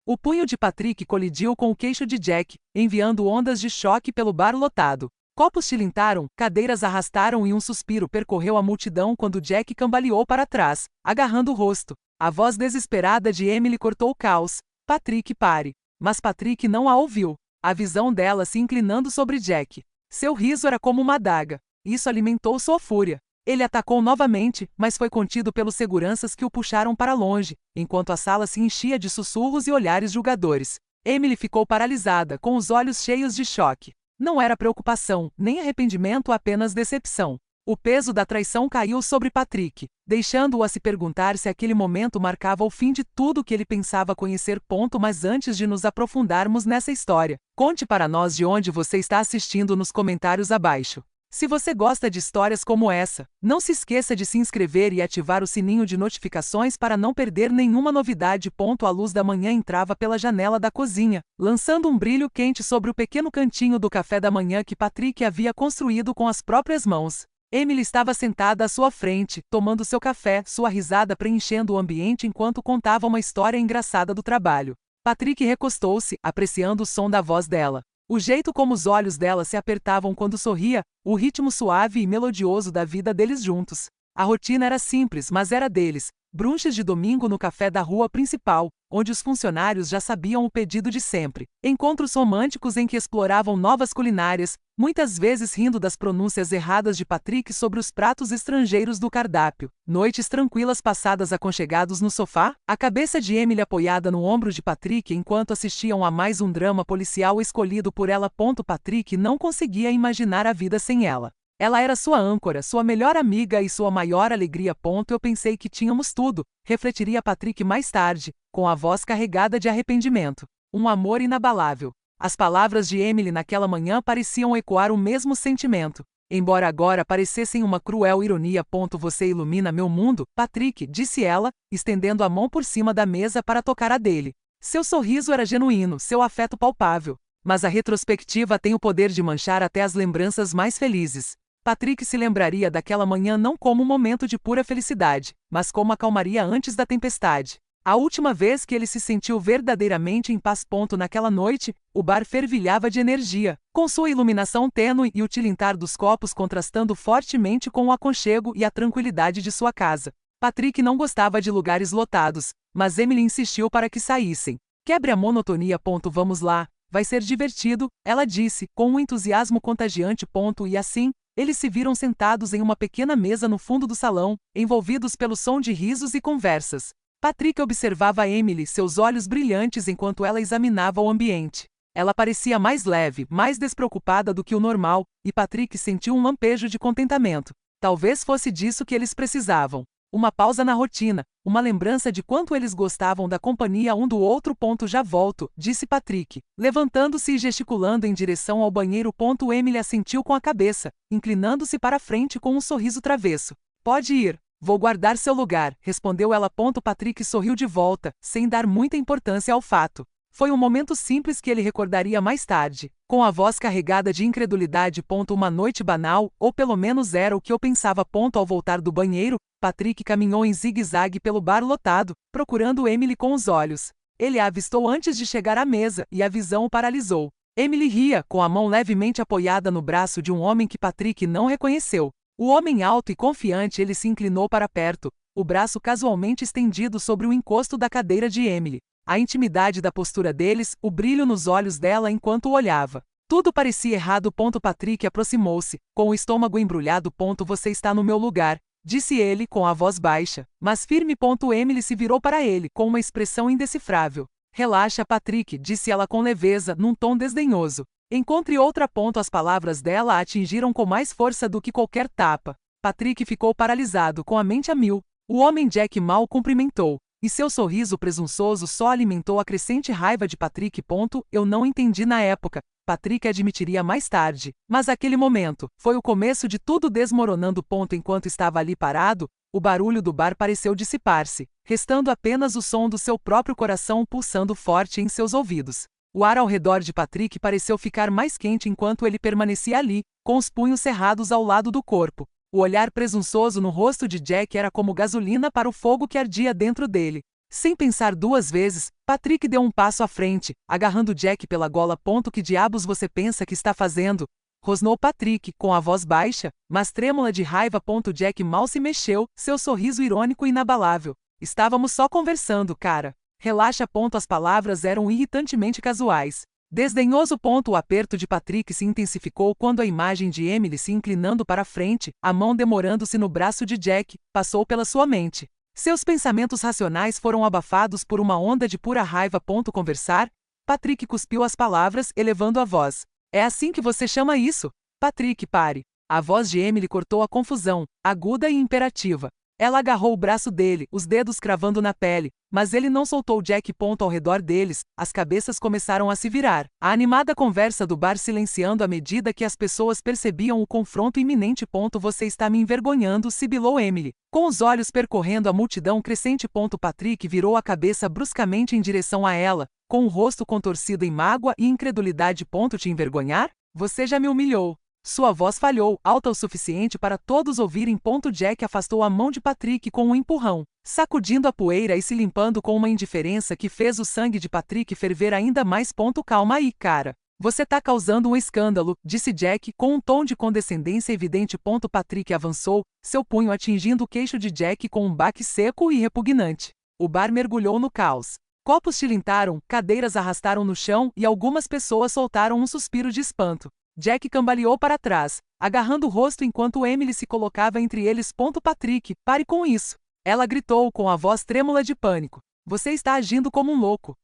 O punho de Patrick colidiu com o queixo de Jack, enviando ondas de choque pelo bar lotado. Copos tilintaram, cadeiras arrastaram e um suspiro percorreu a multidão quando Jack cambaleou para trás, agarrando o rosto. A voz desesperada de Emily cortou o caos. Patrick, pare. Mas Patrick não a ouviu. A visão dela se inclinando sobre Jack. Seu riso era como uma adaga. Isso alimentou sua fúria. Ele atacou novamente, mas foi contido pelos seguranças que o puxaram para longe, enquanto a sala se enchia de sussurros e olhares julgadores. Emily ficou paralisada, com os olhos cheios de choque. Não era preocupação, nem arrependimento, apenas decepção. O peso da traição caiu sobre Patrick, deixando-o a se perguntar se aquele momento marcava o fim de tudo que ele pensava conhecer. Mas antes de nos aprofundarmos nessa história, conte para nós de onde você está assistindo nos comentários abaixo. Se você gosta de histórias como essa, não se esqueça de se inscrever e ativar o sininho de notificações para não perder nenhuma novidade. A luz da manhã entrava pela janela da cozinha, lançando um brilho quente sobre o pequeno cantinho do café da manhã que Patrick havia construído com as próprias mãos. Emily estava sentada à sua frente, tomando seu café, sua risada preenchendo o ambiente enquanto contava uma história engraçada do trabalho. Patrick recostou-se, apreciando o som da voz dela. O jeito como os olhos dela se apertavam quando sorria, o ritmo suave e melodioso da vida deles juntos. A rotina era simples, mas era deles. Brunches de domingo no café da rua principal, onde os funcionários já sabiam o pedido de sempre. Encontros românticos em que exploravam novas culinárias, muitas vezes rindo das pronúncias erradas de Patrick sobre os pratos estrangeiros do cardápio. Noites tranquilas passadas aconchegados no sofá, a cabeça de Emily apoiada no ombro de Patrick enquanto assistiam a mais um drama policial escolhido por ela. Patrick não conseguia imaginar a vida sem ela. Ela era sua âncora, sua melhor amiga e sua maior alegria. Eu pensei que tínhamos tudo, refletiria Patrick mais tarde, com a voz carregada de arrependimento. Um amor inabalável. As palavras de Emily naquela manhã pareciam ecoar o mesmo sentimento. Embora agora parecessem uma cruel ironia. Você ilumina meu mundo, Patrick, disse ela, estendendo a mão por cima da mesa para tocar a dele. Seu sorriso era genuíno, seu afeto palpável. Mas a retrospectiva tem o poder de manchar até as lembranças mais felizes. Patrick se lembraria daquela manhã não como um momento de pura felicidade, mas como a calmaria antes da tempestade. A última vez que ele se sentiu verdadeiramente em paz. Naquela noite, o bar fervilhava de energia, com sua iluminação tênue e o tilintar dos copos contrastando fortemente com o aconchego e a tranquilidade de sua casa. Patrick não gostava de lugares lotados, mas Emily insistiu para que saíssem. Quebre a monotonia. Vamos lá, vai ser divertido, ela disse, com um entusiasmo contagiante. E assim, eles se viram sentados em uma pequena mesa no fundo do salão, envolvidos pelo som de risos e conversas. Patrick observava Emily, seus olhos brilhantes enquanto ela examinava o ambiente. Ela parecia mais leve, mais despreocupada do que o normal, e Patrick sentiu um lampejo de contentamento. Talvez fosse disso que eles precisavam. Uma pausa na rotina, uma lembrança de quanto eles gostavam da companhia um do outro. Já volto, disse Patrick, levantando-se e gesticulando em direção ao banheiro. Emily assentiu com a cabeça, inclinando-se para a frente com um sorriso travesso. Pode ir, vou guardar seu lugar, respondeu ela. Patrick sorriu de volta, sem dar muita importância ao fato. Foi um momento simples que ele recordaria mais tarde, com a voz carregada de incredulidade. Uma noite banal, ou pelo menos era o que eu pensava. Ao voltar do banheiro, Patrick caminhou em zigue-zague pelo bar lotado, procurando Emily com os olhos. Ele a avistou antes de chegar à mesa, e a visão o paralisou. Emily ria, com a mão levemente apoiada no braço de um homem que Patrick não reconheceu. O homem alto e confiante, ele se inclinou para perto, o braço casualmente estendido sobre o encosto da cadeira de Emily. A intimidade da postura deles, o brilho nos olhos dela enquanto o olhava. Tudo parecia errado. Patrick aproximou-se, com o estômago embrulhado. Você está no meu lugar, disse ele com a voz baixa, mas firme. Emily se virou para ele, com uma expressão indecifrável. Relaxa, Patrick, disse ela com leveza, num tom desdenhoso. Encontre outra. As palavras dela a atingiram com mais força do que qualquer tapa. Patrick ficou paralisado, com a mente a mil. O homem Jack mal cumprimentou, e seu sorriso presunçoso só alimentou a crescente raiva de Patrick. Eu não entendi na época, Patrick admitiria mais tarde, mas aquele momento foi o começo de tudo desmoronando. Enquanto estava ali parado, o barulho do bar pareceu dissipar-se, restando apenas o som do seu próprio coração pulsando forte em seus ouvidos. O ar ao redor de Patrick pareceu ficar mais quente enquanto ele permanecia ali, com os punhos cerrados ao lado do corpo. O olhar presunçoso no rosto de Jack era como gasolina para o fogo que ardia dentro dele. Sem pensar duas vezes, Patrick deu um passo à frente, agarrando Jack pela gola. Que diabos você pensa que está fazendo? Rosnou Patrick, com a voz baixa, mas trêmula de raiva. Jack mal se mexeu, seu sorriso irônico e inabalável. Estávamos só conversando, cara. Relaxa. As palavras eram irritantemente casuais. Desdenhoso. O aperto de Patrick se intensificou quando a imagem de Emily se inclinando para frente, a mão demorando-se no braço de Jack, passou pela sua mente. Seus pensamentos racionais foram abafados por uma onda de pura raiva. Conversar? Patrick cuspiu as palavras, elevando a voz. É assim que você chama isso? Patrick, pare. A voz de Emily cortou a confusão, aguda e imperativa. Ela agarrou o braço dele, os dedos cravando na pele, mas ele não soltou Jack. Ao redor deles, as cabeças começaram a se virar. A animada conversa do bar silenciando à medida que as pessoas percebiam o confronto iminente. Você está me envergonhando, sibilou Emily, com os olhos percorrendo a multidão crescente. Patrick virou a cabeça bruscamente em direção a ela, com o rosto contorcido em mágoa e incredulidade. Te envergonhar? Você já me humilhou. Sua voz falhou, alta o suficiente para todos ouvirem. Jack afastou a mão de Patrick com um empurrão, sacudindo a poeira e se limpando com uma indiferença que fez o sangue de Patrick ferver ainda mais. Calma aí, cara. Você tá causando um escândalo, disse Jack, com um tom de condescendência evidente. Patrick avançou, seu punho atingindo o queixo de Jack com um baque seco e repugnante. O bar mergulhou no caos. Copos tilintaram, cadeiras arrastaram no chão e algumas pessoas soltaram um suspiro de espanto. Jack cambaleou para trás, agarrando o rosto enquanto Emily se colocava entre eles. Patrick, pare com isso. Ela gritou com a voz trêmula de pânico. Você está agindo como um louco.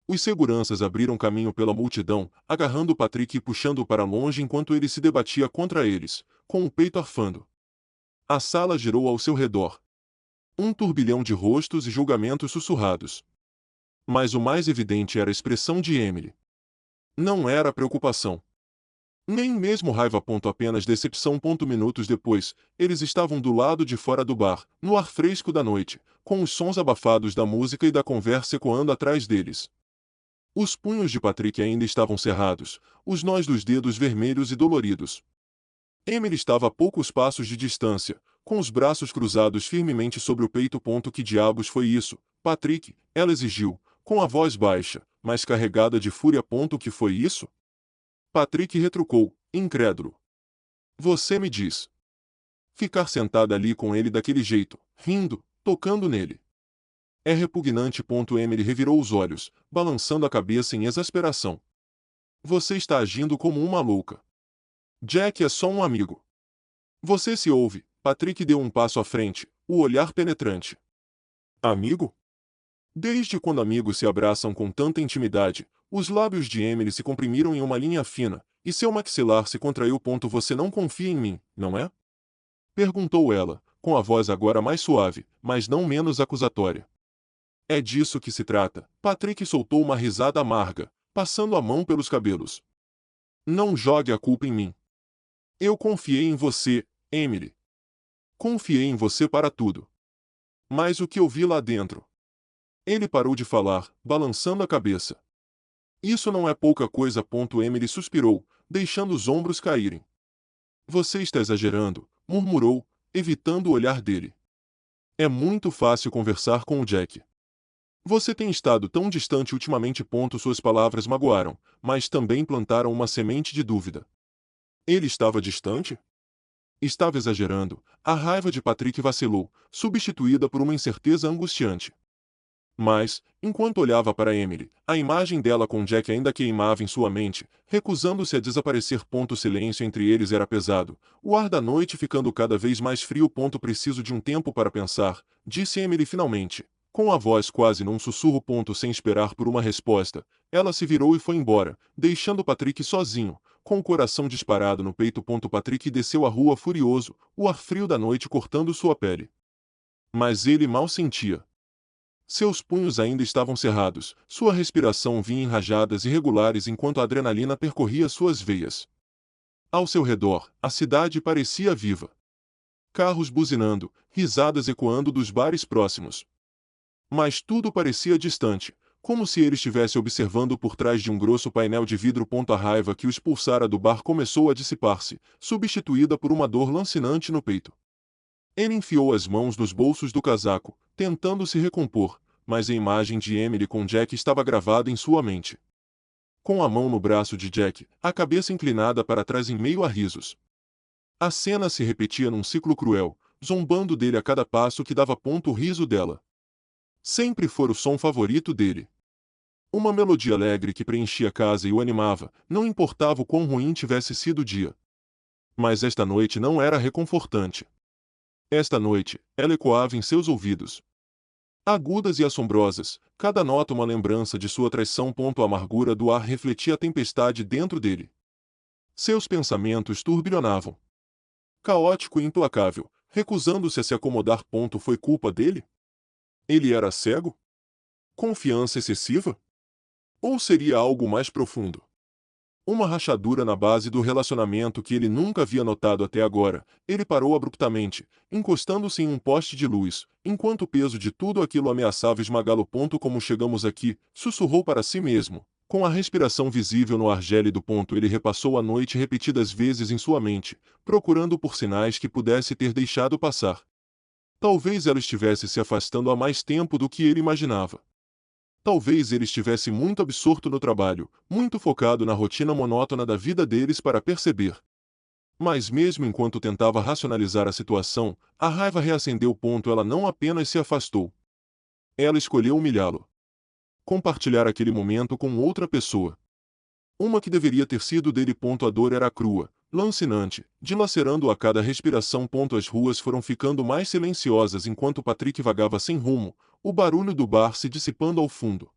Os seguranças abriram caminho pela multidão, agarrando Patrick e puxando-o para longe enquanto ele se debatia contra eles, com o peito arfando. A sala girou ao seu redor. Um turbilhão de rostos e julgamentos sussurrados. Mas o mais evidente era a expressão de Emily. Não era preocupação. Nem mesmo raiva. Apenas decepção. Minutos depois, eles estavam do lado de fora do bar, no ar fresco da noite, com os sons abafados da música e da conversa ecoando atrás deles. Os punhos de Patrick ainda estavam cerrados, os nós dos dedos vermelhos e doloridos. Emily estava a poucos passos de distância, com os braços cruzados firmemente sobre o peito. Que diabos foi isso, Patrick? Ela exigiu, com a voz baixa, mas carregada de fúria. O que foi isso? Patrick retrucou, incrédulo. Você me diz. Ficar sentada ali com ele daquele jeito, rindo, tocando nele. É repugnante. Emily revirou os olhos, balançando a cabeça em exasperação. Você está agindo como uma louca. Jack é só um amigo. Você se ouve. Patrick deu um passo à frente, o olhar penetrante. Amigo? Desde quando amigos se abraçam com tanta intimidade? Os lábios de Emily se comprimiram em uma linha fina, e seu maxilar se contraiu. Você não confia em mim, não é? Perguntou ela, com a voz agora mais suave, mas não menos acusatória. É disso que se trata. Patrick soltou uma risada amarga, passando a mão pelos cabelos. Não jogue a culpa em mim. Eu confiei em você, Emily. Confiei em você para tudo. Mas o que eu vi lá dentro? Ele parou de falar, balançando a cabeça. Isso não é pouca coisa. Emily suspirou, deixando os ombros caírem. Você está exagerando, murmurou, evitando o olhar dele. É muito fácil conversar com o Jack. Você tem estado tão distante ultimamente. Suas palavras magoaram, mas também plantaram uma semente de dúvida. Ele estava distante? Estava exagerando. A raiva de Patrick vacilou, substituída por uma incerteza angustiante. Mas, enquanto olhava para Emily, a imagem dela com Jack ainda queimava em sua mente, recusando-se a desaparecer. O silêncio entre eles era pesado, o ar da noite ficando cada vez mais frio. Preciso de um tempo para pensar, disse Emily finalmente, com a voz quase num sussurro. Sem esperar por uma resposta, ela se virou e foi embora, deixando Patrick sozinho, com o coração disparado no peito. Patrick desceu a rua furioso, o ar frio da noite cortando sua pele. Mas ele mal sentia. Seus punhos ainda estavam cerrados, sua respiração vinha em rajadas irregulares enquanto a adrenalina percorria suas veias. Ao seu redor, a cidade parecia viva. Carros buzinando, risadas ecoando dos bares próximos. Mas tudo parecia distante, como se ele estivesse observando por trás de um grosso painel de vidro. A raiva que o expulsara do bar começou a dissipar-se, substituída por uma dor lancinante no peito. Ele enfiou as mãos nos bolsos do casaco, tentando se recompor, mas a imagem de Emily com Jack estava gravada em sua mente. Com a mão no braço de Jack, a cabeça inclinada para trás em meio a risos. A cena se repetia num ciclo cruel, zombando dele a cada passo que dava. O riso dela sempre fora o som favorito dele. Uma melodia alegre que preenchia a casa e o animava, não importava o quão ruim tivesse sido o dia. Mas esta noite não era reconfortante. Esta noite, ela ecoava em seus ouvidos. Agudas e assombrosas, cada nota uma lembrança de sua traição. A amargura do ar refletia a tempestade dentro dele. Seus pensamentos turbilhonavam. Caótico e implacável, recusando-se a se acomodar. Foi culpa dele? Ele era cego? Confiança excessiva? Ou seria algo mais profundo? Uma rachadura na base do relacionamento que ele nunca havia notado até agora. Ele parou abruptamente, encostando-se em um poste de luz, enquanto o peso de tudo aquilo ameaçava esmagá-lo. Como chegamos aqui, sussurrou para si mesmo. Com a respiração visível no ar gélido. Ele repassou a noite repetidas vezes em sua mente, procurando por sinais que pudesse ter deixado passar. Talvez ela estivesse se afastando há mais tempo do que ele imaginava. Talvez ele estivesse muito absorto no trabalho, muito focado na rotina monótona da vida deles para perceber. Mas mesmo enquanto tentava racionalizar a situação, a raiva reacendeu. Ela não apenas se afastou. Ela escolheu humilhá-lo. Compartilhar aquele momento com outra pessoa. Uma que deveria ter sido dele. A dor era crua, lancinante, dilacerando a cada respiração. As ruas foram ficando mais silenciosas enquanto Patrick vagava sem rumo, o barulho do bar se dissipando ao fundo.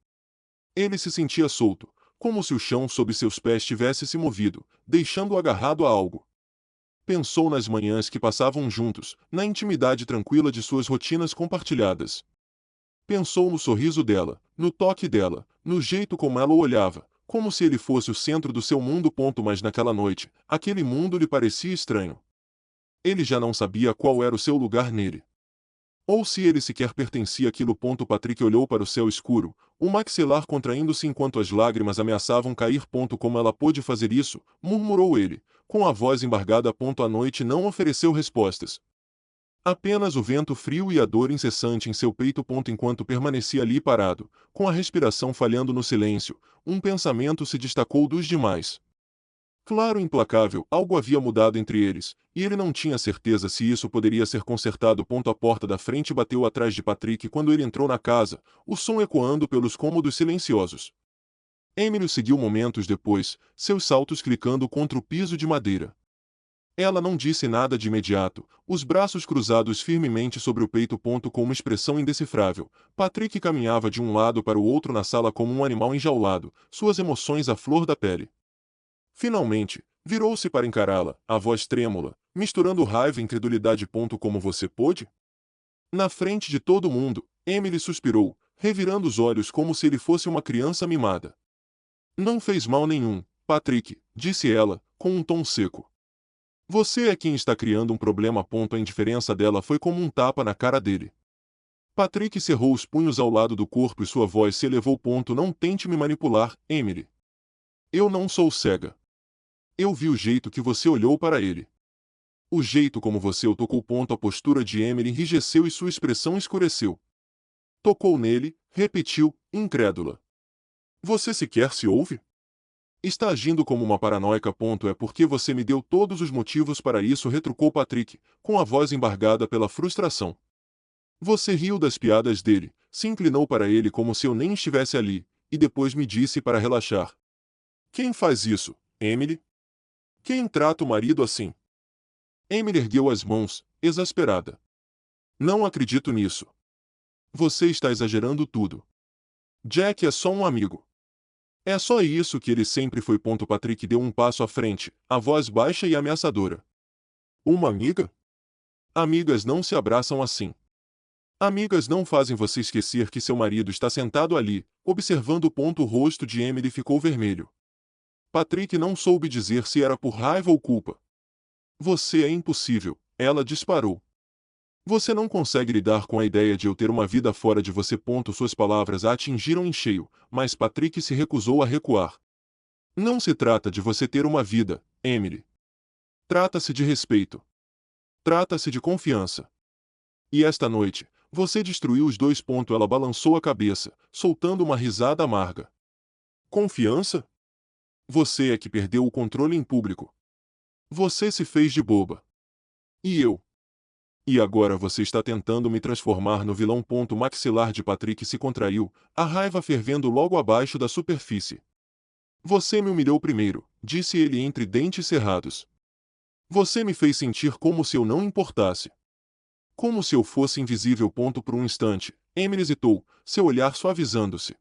Ele se sentia solto, como se o chão sob seus pés tivesse se movido, deixando-o agarrado a algo. Pensou nas manhãs que passavam juntos, na intimidade tranquila de suas rotinas compartilhadas. Pensou no sorriso dela, no toque dela, no jeito como ela o olhava, como se ele fosse o centro do seu mundo. Mas naquela noite, aquele mundo lhe parecia estranho. Ele já não sabia qual era o seu lugar nele. Ou se ele sequer pertencia àquilo. Patrick olhou para o céu escuro, o maxilar contraindo-se enquanto as lágrimas ameaçavam cair. Como ela pôde fazer isso? Murmurou ele, com a voz embargada. A noite não ofereceu respostas. Apenas o vento frio e a dor incessante em seu peito. Enquanto permanecia ali parado, com a respiração falhando no silêncio, um pensamento se destacou dos demais. Claro e implacável, algo havia mudado entre eles, e ele não tinha certeza se isso poderia ser consertado. A porta da frente bateu atrás de Patrick quando ele entrou na casa, o som ecoando pelos cômodos silenciosos. Emily o seguiu momentos depois, seus saltos clicando contra o piso de madeira. Ela não disse nada de imediato, os braços cruzados firmemente sobre o peito. Com uma expressão indecifrável, Patrick caminhava de um lado para o outro na sala como um animal enjaulado, suas emoções à flor da pele. Finalmente, virou-se para encará-la, a voz trêmula, misturando raiva e incredulidade. Como você pôde? Na frente de todo mundo, Emily suspirou, revirando os olhos como se ele fosse uma criança mimada. Não fez mal nenhum, Patrick, disse ela, com um tom seco. Você é quem está criando um problema. A indiferença dela foi como um tapa na cara dele. Patrick cerrou os punhos ao lado do corpo e sua voz se elevou. Não tente me manipular, Emily. Eu não sou cega. Eu vi o jeito que você olhou para ele. O jeito como você o tocou. A postura de Emily enrijeceu e sua expressão escureceu. Tocou nele, repetiu, incrédula. Você sequer se ouve? Está agindo como uma paranoica. É porque você me deu todos os motivos para isso, retrucou Patrick, com a voz embargada pela frustração. Você riu das piadas dele, se inclinou para ele como se eu nem estivesse ali, e depois me disse para relaxar. Quem faz isso, Emily? Quem trata o marido assim? Emily ergueu as mãos, exasperada. Não acredito nisso. Você está exagerando tudo. Jack é só um amigo. É só isso que ele sempre foi. Patrick deu um passo à frente, a voz baixa e ameaçadora. Uma amiga? Amigas não se abraçam assim. Amigas não fazem você esquecer que seu marido está sentado ali, observando. O rosto de Emily ficou vermelho. Patrick não soube dizer se era por raiva ou culpa. Você é impossível, ela disparou. Você não consegue lidar com a ideia de eu ter uma vida fora de você. Suas palavras a atingiram em cheio, mas Patrick se recusou a recuar. Não se trata de você ter uma vida, Emily. Trata-se de respeito. Trata-se de confiança. E esta noite, Você destruiu os dois. Ela balançou a cabeça, soltando uma risada amarga. Confiança? Você é que perdeu o controle em público. Você se fez de boba. E eu? E agora você está tentando me transformar no vilão. O maxilar de Patrick se contraiu, a raiva fervendo logo abaixo da superfície. Você me humilhou primeiro, disse ele entre dentes cerrados. Você me fez sentir como se eu não importasse. Como se eu fosse invisível. Por um instante, Emily hesitou, seu olhar suavizando-se.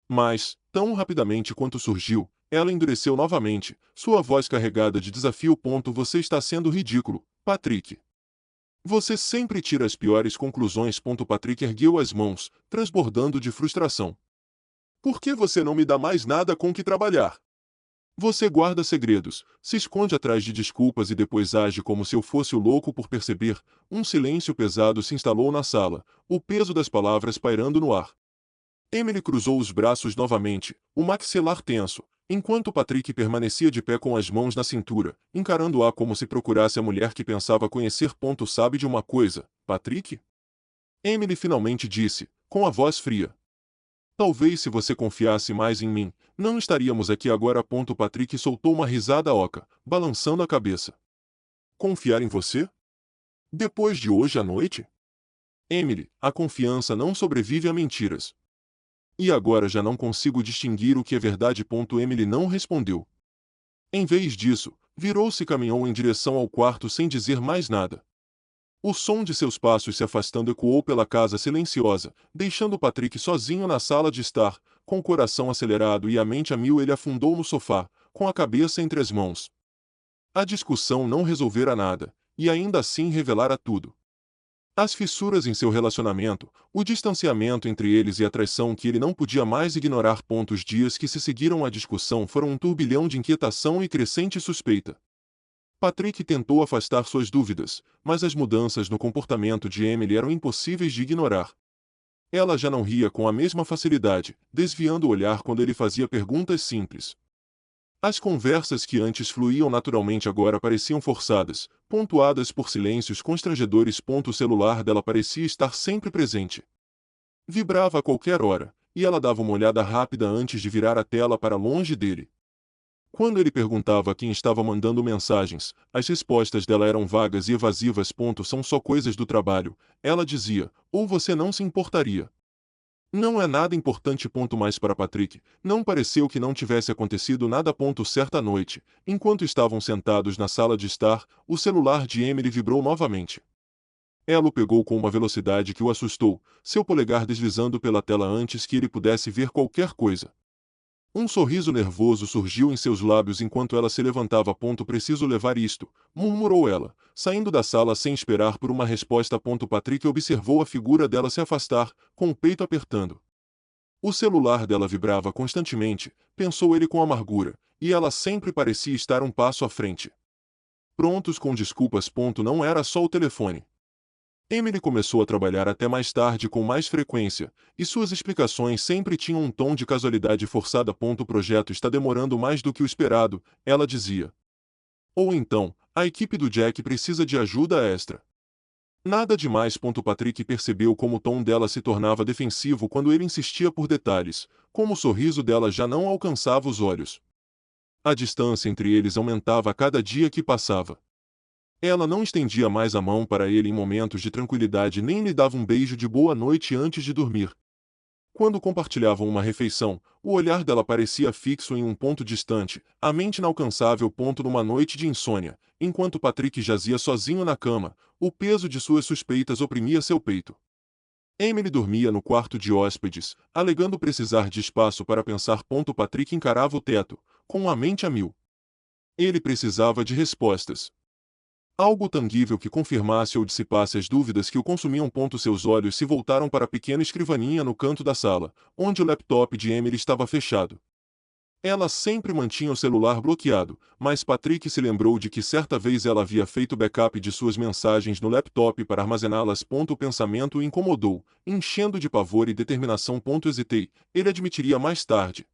Mas, tão rapidamente quanto surgiu, ela endureceu novamente, sua voz carregada de desafio. Você está sendo ridículo, Patrick. Você sempre tira as piores conclusões. Patrick ergueu as mãos, transbordando de frustração. Por que você não me dá mais nada com que trabalhar? Você guarda segredos, se esconde atrás de desculpas e depois age como se eu fosse o louco por perceber. Um silêncio pesado se instalou na sala, o peso das palavras pairando no ar. Emily cruzou os braços novamente, o maxilar tenso, enquanto Patrick permanecia de pé com as mãos na cintura, encarando-a como se procurasse a mulher que pensava conhecer. Sabe de uma coisa, Patrick? Emily finalmente disse, com a voz fria. Talvez se você confiasse mais em mim, não estaríamos aqui agora. Patrick soltou uma risada oca, balançando a cabeça. Confiar em você? Depois de hoje à noite? Emily, a confiança não sobrevive a mentiras. E agora já não consigo distinguir o que é verdade. Emily não respondeu. Em vez disso, virou-se e caminhou em direção ao quarto sem dizer mais nada. O som de seus passos se afastando ecoou pela casa silenciosa, deixando Patrick sozinho na sala de estar, com o coração acelerado e a mente a mil. Ele afundou no sofá, com a cabeça entre as mãos. A discussão não resolvera nada, e ainda assim revelara tudo. As fissuras em seu relacionamento, o distanciamento entre eles e a traição que ele não podia mais ignorar. Os dias que se seguiram à discussão foram um turbilhão de inquietação e crescente suspeita. Patrick tentou afastar suas dúvidas, mas as mudanças no comportamento de Emily eram impossíveis de ignorar. Ela já não ria com a mesma facilidade, desviando o olhar quando ele fazia perguntas simples. As conversas que antes fluíam naturalmente agora pareciam forçadas, pontuadas por silêncios constrangedores. O celular dela parecia estar sempre presente. Vibrava a qualquer hora, e ela dava uma olhada rápida antes de virar a tela para longe dele. Quando ele perguntava a quem estava mandando mensagens, as respostas dela eram vagas e evasivas. São só coisas do trabalho, ela dizia, ou você não se importaria. Não é nada importante. Mas para Patrick, não pareceu que não tivesse acontecido nada. Certa noite, enquanto estavam sentados na sala de estar, o celular de Emily vibrou novamente. Ela o pegou com uma velocidade que o assustou, seu polegar deslizando pela tela antes que ele pudesse ver qualquer coisa. Um sorriso nervoso surgiu em seus lábios enquanto ela se levantava. Preciso levar isto, murmurou ela, saindo da sala sem esperar por uma resposta. Patrick observou a figura dela se afastar, com o peito apertando. O celular dela vibrava constantemente, pensou ele com amargura, e ela sempre parecia estar um passo à frente. Prontos com desculpas. Não era só o telefone. Emily começou a trabalhar até mais tarde com mais frequência, e suas explicações sempre tinham um tom de casualidade forçada. O projeto está demorando mais do que o esperado, ela dizia. Ou então, a equipe do Jack precisa de ajuda extra. Nada demais. Patrick percebeu como o tom dela se tornava defensivo quando ele insistia por detalhes, como o sorriso dela já não alcançava os olhos. A distância entre eles aumentava a cada dia que passava. Ela não estendia mais a mão para ele em momentos de tranquilidade nem lhe dava um beijo de boa noite antes de dormir. Quando compartilhavam uma refeição, o olhar dela parecia fixo em um ponto distante, a mente inalcançável. Numa noite de insônia, enquanto Patrick jazia sozinho na cama, o peso de suas suspeitas oprimia seu peito. Emily dormia no quarto de hóspedes, alegando precisar de espaço para pensar. Patrick encarava o teto, com a mente a mil. Ele precisava de respostas. Algo tangível que confirmasse ou dissipasse as dúvidas que o consumiam. Seus olhos se voltaram para a pequena escrivaninha no canto da sala, onde o laptop de Emily estava fechado. Ela sempre mantinha o celular bloqueado, mas Patrick se lembrou de que certa vez ela havia feito backup de suas mensagens no laptop para armazená-las. O pensamento o incomodou, enchendo de pavor e determinação. Hesitei, ele admitiria mais tarde.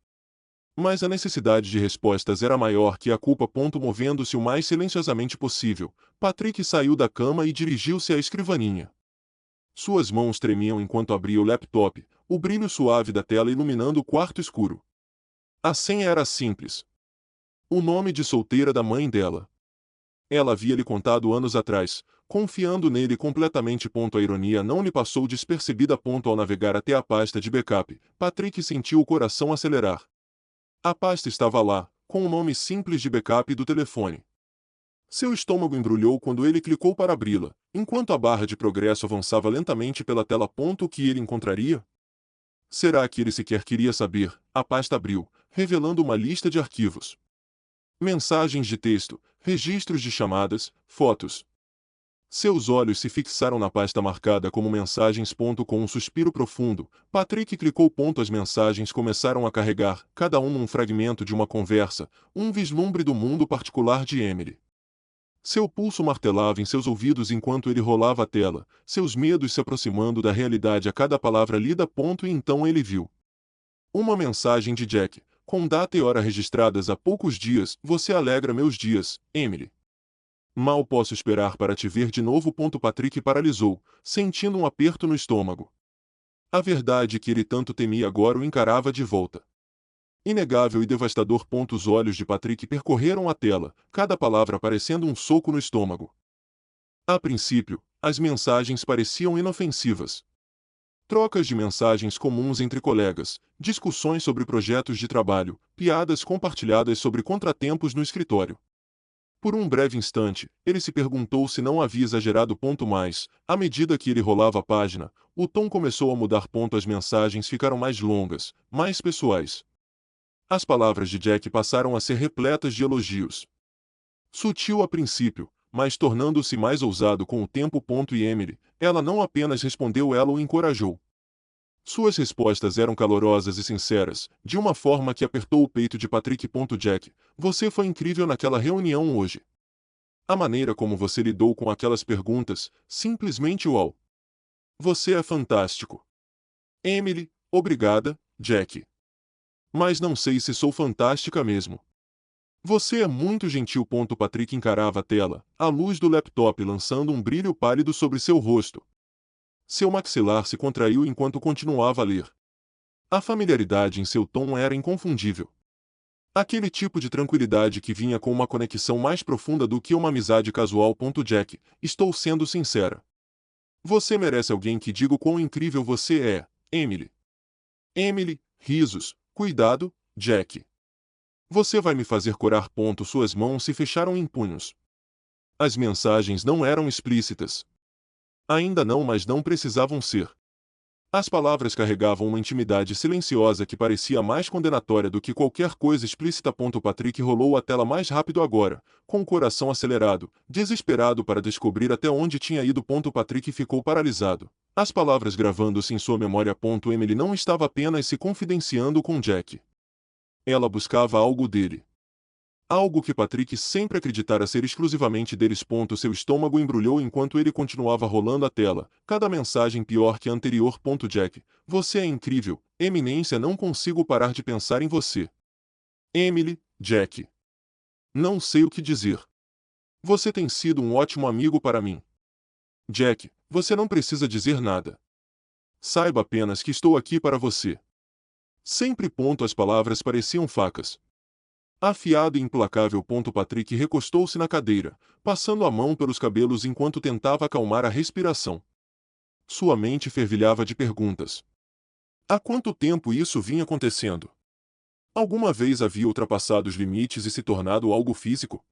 Mas a necessidade de respostas era maior que a culpa. Movendo-se o mais silenciosamente possível, Patrick saiu da cama e dirigiu-se à escrivaninha. Suas mãos tremiam enquanto abria o laptop, o brilho suave da tela iluminando o quarto escuro. A senha era simples. O nome de solteira da mãe dela. Ela havia lhe contado anos atrás, confiando nele completamente. A ironia não lhe passou despercebida. Ao navegar até a pasta de backup, Patrick sentiu o coração acelerar. A pasta estava lá, com o nome simples de backup do telefone. Seu estômago embrulhou quando ele clicou para abri-la, enquanto a barra de progresso avançava lentamente pela tela. O que ele encontraria? Será que ele sequer queria saber? A pasta abriu, revelando uma lista de arquivos. Mensagens de texto, registros de chamadas, fotos. Seus olhos se fixaram na pasta marcada como mensagens. Com um suspiro profundo, Patrick clicou. As mensagens começaram a carregar, cada um fragmento de uma conversa, um vislumbre do mundo particular de Emily. Seu pulso martelava em seus ouvidos enquanto ele rolava a tela, seus medos se aproximando da realidade a cada palavra lida. E então ele viu uma mensagem de Jack, com data e hora registradas há poucos dias. Você alegra meus dias, Emily. Mal posso esperar para te ver de novo. Patrick paralisou, sentindo um aperto no estômago. A verdade que ele tanto temia agora o encarava de volta. Inegável e devastador. Os olhos de Patrick percorreram a tela, cada palavra parecendo um soco no estômago. A princípio, as mensagens pareciam inofensivas. Trocas de mensagens comuns entre colegas, discussões sobre projetos de trabalho, piadas compartilhadas sobre contratempos no escritório. Por um breve instante, ele se perguntou se não havia exagerado. Mas, à medida que ele rolava a página, o tom começou a mudar. As mensagens ficaram mais longas, mais pessoais. As palavras de Jack passaram a ser repletas de elogios. Sutil a princípio, mas tornando-se mais ousado com o tempo. E Emily, ela não apenas respondeu, ela o encorajou. Suas respostas eram calorosas e sinceras, de uma forma que apertou o peito de Patrick. Jack, você foi incrível naquela reunião hoje. A maneira como você lidou com aquelas perguntas, simplesmente uau. Você é fantástico. Emily, obrigada, Jack. Mas não sei se sou fantástica mesmo. Você é muito gentil. Patrick encarava a tela, a luz do laptop lançando um brilho pálido sobre seu rosto. Seu maxilar se contraiu enquanto continuava a ler. A familiaridade em seu tom era inconfundível. Aquele tipo de tranquilidade que vinha com uma conexão mais profunda do que uma amizade casual. Jack, estou sendo sincera. Você merece alguém que diga o quão incrível você é, Emily. Emily, risos, cuidado, Jack. Você vai me fazer corar. Suas mãos se fecharam em punhos. As mensagens não eram explícitas. Ainda não, mas não precisavam ser. As palavras carregavam uma intimidade silenciosa que parecia mais condenatória do que qualquer coisa explícita. Patrick rolou a tela mais rápido agora, com o coração acelerado, desesperado para descobrir até onde tinha ido. Patrick ficou paralisado, as palavras gravando-se em sua memória. Emily não estava apenas se confidenciando com Jack. Ela buscava algo dele. Algo que Patrick sempre acreditara ser exclusivamente deles. Seu estômago embrulhou enquanto ele continuava rolando a tela, cada mensagem pior que a anterior. Jack, você é incrível, eminência, não consigo parar de pensar em você. Emily, Jack. Não sei o que dizer. Você tem sido um ótimo amigo para mim. Jack, você não precisa dizer nada. Saiba apenas que estou aqui para você. Sempre. As palavras pareciam facas. Afiado e implacável. Patrick recostou-se na cadeira, passando a mão pelos cabelos enquanto tentava acalmar a respiração. Sua mente fervilhava de perguntas. Há quanto tempo isso vinha acontecendo? Alguma vez havia ultrapassado os limites e se tornado algo físico?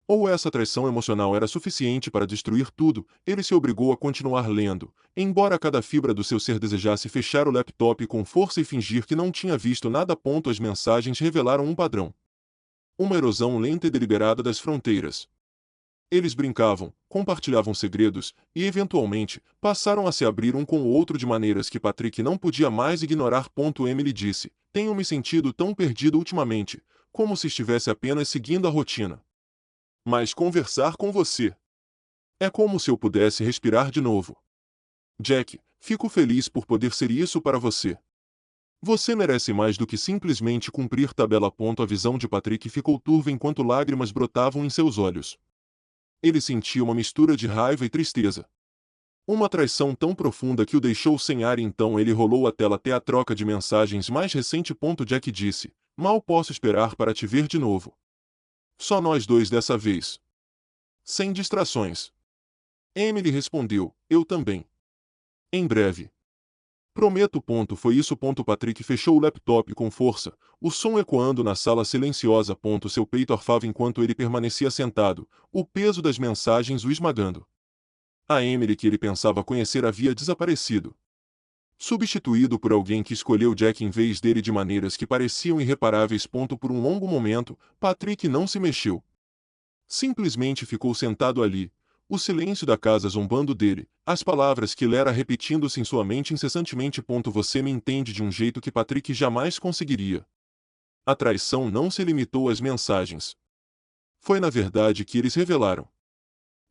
Ou essa traição emocional era suficiente para destruir tudo? Ele se obrigou a continuar lendo, embora cada fibra do seu ser desejasse fechar o laptop com força e fingir que não tinha visto nada. As mensagens revelaram um padrão. Uma erosão lenta e deliberada das fronteiras. Eles brincavam, compartilhavam segredos, e eventualmente, passaram a se abrir um com o outro de maneiras que Patrick não podia mais ignorar. Emily disse, tenho me sentido tão perdido ultimamente, como se estivesse apenas seguindo a rotina. Mas conversar com você é como se eu pudesse respirar de novo. Jack, fico feliz por poder ser isso para você. Você merece mais do que simplesmente cumprir tabela. A visão de Patrick ficou turva enquanto lágrimas brotavam em seus olhos. Ele sentia uma mistura de raiva e tristeza. Uma traição tão profunda que o deixou sem ar, então ele rolou a tela até a troca de mensagens mais recente. Jack disse: mal posso esperar para te ver de novo. Só nós dois dessa vez. Sem distrações. Emily respondeu: eu também. Em breve. Prometo. Foi isso. Patrick fechou o laptop com força, o som ecoando na sala silenciosa. Seu peito arfava enquanto ele permanecia sentado, o peso das mensagens o esmagando. A Emily que ele pensava conhecer havia desaparecido. Substituído por alguém que escolheu Jack em vez dele de maneiras que pareciam irreparáveis. Por um longo momento, Patrick não se mexeu. Simplesmente ficou sentado ali, o silêncio da casa zombando dele, as palavras que Lera repetindo-se em sua mente incessantemente. Você me entende, de um jeito que Patrick jamais conseguiria. A traição não se limitou às mensagens. Foi na verdade que eles revelaram.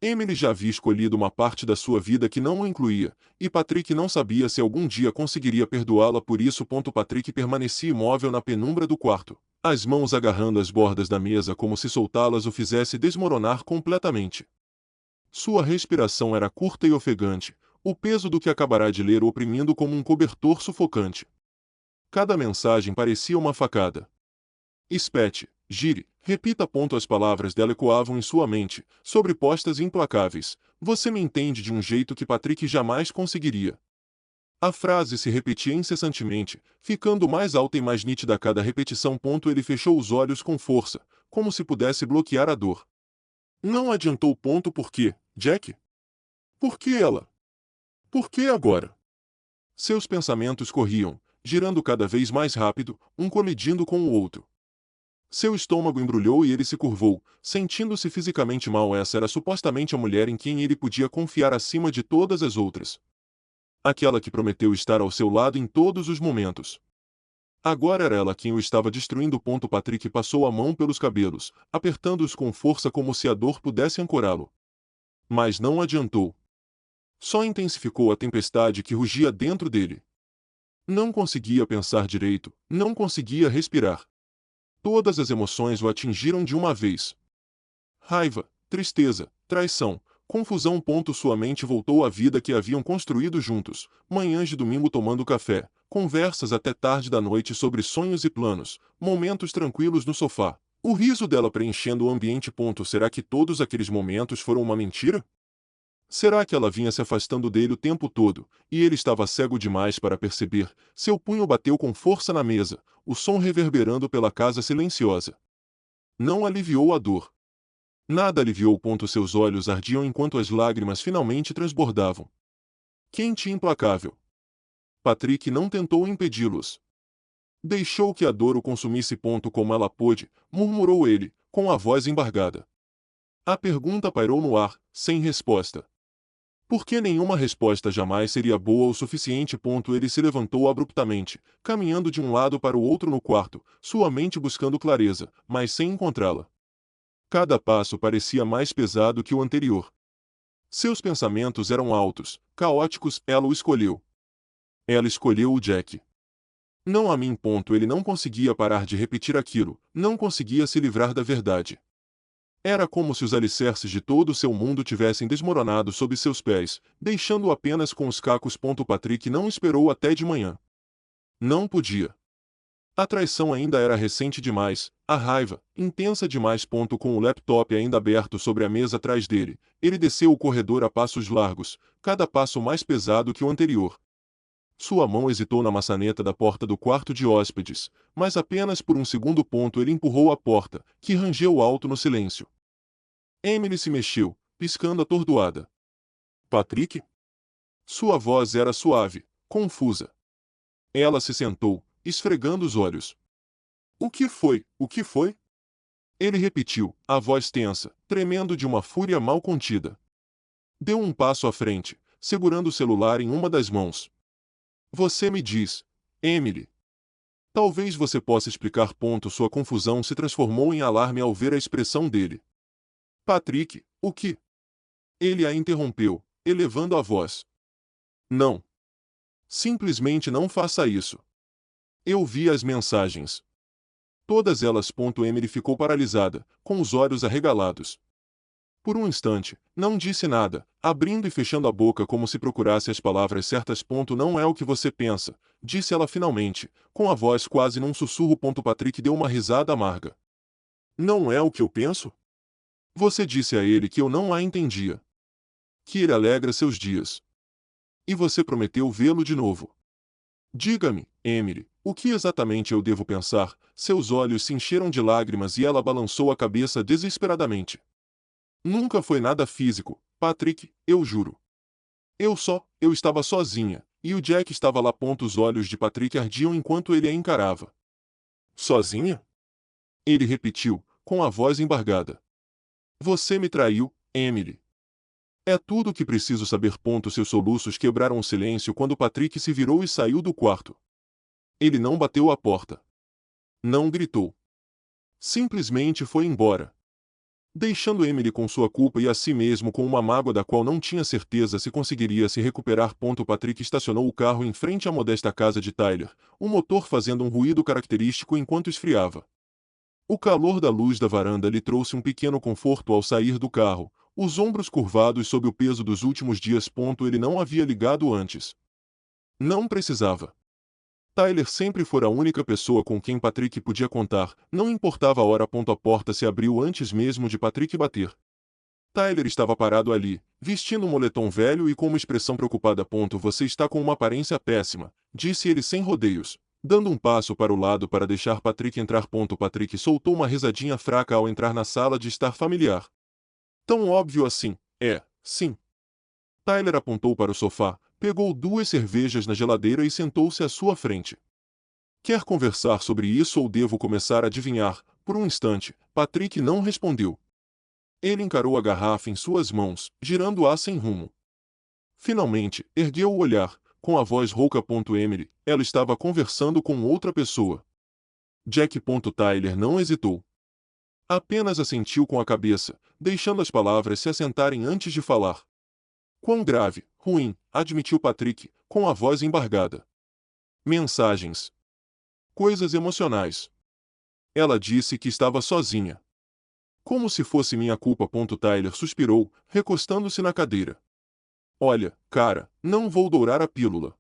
Emily já havia escolhido uma parte da sua vida que não o incluía, e Patrick não sabia se algum dia conseguiria perdoá-la por isso. Patrick permanecia imóvel na penumbra do quarto, as mãos agarrando as bordas da mesa como se soltá-las o fizesse desmoronar completamente. Sua respiração era curta e ofegante, o peso do que acabará de ler o oprimindo como um cobertor sufocante. Cada mensagem parecia uma facada. Espete, gire, repita. As palavras dela ecoavam em sua mente, sobrepostas e implacáveis. Você me entende, de um jeito que Patrick jamais conseguiria. A frase se repetia incessantemente, ficando mais alta e mais nítida a cada repetição. Ele fechou os olhos com força, como se pudesse bloquear a dor. Não adiantou. Por quê, Jack? Por que ela? Por que agora? Seus pensamentos corriam, girando cada vez mais rápido, um colidindo com o outro. Seu estômago embrulhou e ele se curvou, sentindo-se fisicamente mal. Essa era supostamente a mulher em quem ele podia confiar acima de todas as outras. Aquela que prometeu estar ao seu lado em todos os momentos. Agora era ela quem o estava destruindo. Patrick passou a mão pelos cabelos, apertando-os com força como se a dor pudesse ancorá-lo. Mas não adiantou. Só intensificou a tempestade que rugia dentro dele. Não conseguia pensar direito, não conseguia respirar. Todas as emoções o atingiram de uma vez. Raiva, tristeza, traição, confusão. Sua mente voltou à vida que haviam construído juntos, manhãs de domingo tomando café, conversas até tarde da noite sobre sonhos e planos, momentos tranquilos no sofá, o riso dela preenchendo o ambiente. Será que todos aqueles momentos foram uma mentira? Será que ela vinha se afastando dele o tempo todo, e ele estava cego demais para perceber? Seu punho bateu com força na mesa, o som reverberando pela casa silenciosa. Não aliviou a dor. Nada aliviou. Seus olhos ardiam enquanto as lágrimas finalmente transbordavam. Quente e implacável. Patrick não tentou impedi-los. Deixou que a dor o consumisse. Como ela pôde, murmurou ele, com a voz embargada. A pergunta pairou no ar, sem resposta. Porque nenhuma resposta jamais seria boa o suficiente. Ele se levantou abruptamente, caminhando de um lado para o outro no quarto, sua mente buscando clareza, mas sem encontrá-la. Cada passo parecia mais pesado que o anterior. Seus pensamentos eram altos, caóticos. Ela o escolheu. Ela escolheu o Jack. Não a mim. Ele não conseguia parar de repetir aquilo, não conseguia se livrar da verdade. Era como se os alicerces de todo o seu mundo tivessem desmoronado sob seus pés, deixando-o apenas com os cacos. Patrick não esperou até de manhã. Não podia. A traição ainda era recente demais, a raiva, intensa demais. Com o laptop ainda aberto sobre a mesa atrás dele, ele desceu o corredor a passos largos, cada passo mais pesado que o anterior. Sua mão hesitou na maçaneta da porta do quarto de hóspedes, mas apenas por um segundo. Ele empurrou a porta, que rangeu alto no silêncio. Emily se mexeu, piscando atordoada. Patrick? Sua voz era suave, confusa. Ela se sentou, esfregando os olhos. O que foi? O que foi? Ele repetiu, a voz tensa, tremendo de uma fúria mal contida. Deu um passo à frente, segurando o celular em uma das mãos. Você me diz, Emily. Talvez você possa explicar. Sua confusão se transformou em alarme ao ver a expressão dele. Patrick, o que? Ele a interrompeu, elevando a voz. Não. Simplesmente não faça isso. Eu vi as mensagens. Todas elas. Emily ficou paralisada, com os olhos arregalados. Por um instante, não disse nada, abrindo e fechando a boca como se procurasse as palavras certas. Não é o que você pensa, disse ela finalmente, com a voz quase num sussurro. Patrick deu uma risada amarga. Não é o que eu penso? Você disse a ele que eu não a entendia. Que ele alegra seus dias. E você prometeu vê-lo de novo. Diga-me, Emily, o que exatamente eu devo pensar? Seus olhos se encheram de lágrimas e ela balançou a cabeça desesperadamente. Nunca foi nada físico, Patrick, eu juro. Eu estava sozinha, e o Jack estava lá. Os olhos de Patrick ardiam enquanto ele a encarava. Sozinha? Ele repetiu, com a voz embargada. Você me traiu, Emily. É tudo o que preciso saber. Seus soluços quebraram o silêncio quando Patrick se virou e saiu do quarto. Ele não bateu à porta. Não gritou. Simplesmente foi embora, deixando Emily com sua culpa e a si mesmo com uma mágoa da qual não tinha certeza se conseguiria se recuperar. Patrick estacionou o carro em frente à modesta casa de Tyler, o motor fazendo um ruído característico enquanto esfriava. O calor da luz da varanda lhe trouxe um pequeno conforto ao sair do carro, os ombros curvados sob o peso dos últimos dias. Ele não havia ligado antes. Não precisava. Tyler sempre fora a única pessoa com quem Patrick podia contar, não importava a hora. A porta se abriu antes mesmo de Patrick bater. Tyler estava parado ali, vestindo um moletom velho e com uma expressão preocupada. Você está com uma aparência péssima, disse ele sem rodeios, dando um passo para o lado para deixar Patrick entrar. Patrick soltou uma risadinha fraca ao entrar na sala de estar familiar. Tão óbvio assim, sim. Tyler apontou para o sofá, pegou 2 cervejas na geladeira e sentou-se à sua frente. Quer conversar sobre isso ou devo começar a adivinhar? Por um instante, Patrick não respondeu. Ele encarou a garrafa em suas mãos, girando-a sem rumo. Finalmente, ergueu o olhar, com a voz rouca. Emily, ela estava conversando com outra pessoa. Jack. Tyler não hesitou. Apenas assentiu com a cabeça, deixando as palavras se assentarem antes de falar. Quão grave, ruim, admitiu Patrick, com a voz embargada. Mensagens. Coisas emocionais. Ela disse que estava sozinha. Como se fosse minha culpa. Tyler suspirou, recostando-se na cadeira. Olha, cara, não vou dourar a pílula.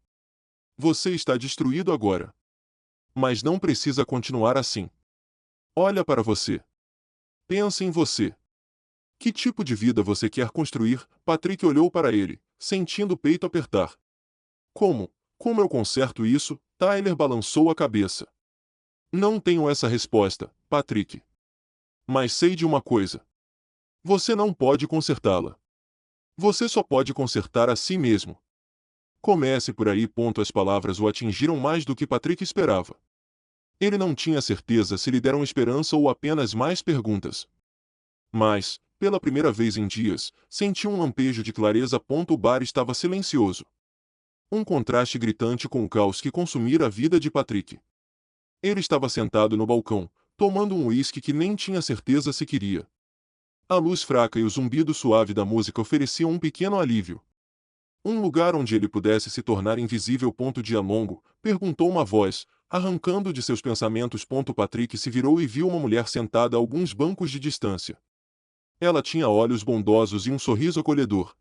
Você está destruído agora. Mas não precisa continuar assim. Olha para você. Pensa em você. Que tipo de vida você quer construir? Patrick olhou para ele, sentindo o peito apertar. Como eu conserto isso? Tyler balançou a cabeça. Não tenho essa resposta, Patrick. Mas sei de uma coisa. Você não pode consertá-la. Você só pode consertar a si mesmo. Comece por aí. As palavras o atingiram mais do que Patrick esperava. Ele não tinha certeza se lhe deram esperança ou apenas mais perguntas. Mas, pela primeira vez em dias, sentiu um lampejo de clareza. O bar estava silencioso. Um contraste gritante com o caos que consumira a vida de Patrick. Ele estava sentado no balcão, tomando um uísque que nem tinha certeza se queria. A luz fraca e o zumbido suave da música ofereciam um pequeno alívio. Um lugar onde ele pudesse se tornar invisível. Dia longo? Perguntou uma voz, arrancando de seus pensamentos. Patrick se virou e viu uma mulher sentada a alguns bancos de distância. Ela tinha olhos bondosos e um sorriso acolhedor.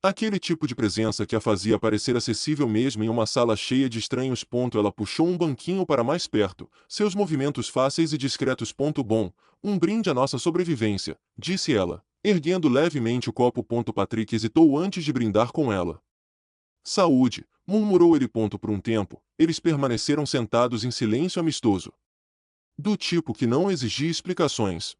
Aquele tipo de presença que a fazia parecer acessível mesmo em uma sala cheia de estranhos. Ela puxou um banquinho para mais perto, seus movimentos fáceis e discretos. Bom, um brinde à nossa sobrevivência, disse ela, erguendo levemente o copo. Patrick hesitou antes de brindar com ela. Saúde, murmurou ele. Por um tempo, eles permaneceram sentados em silêncio amistoso. Do tipo que não exigia explicações.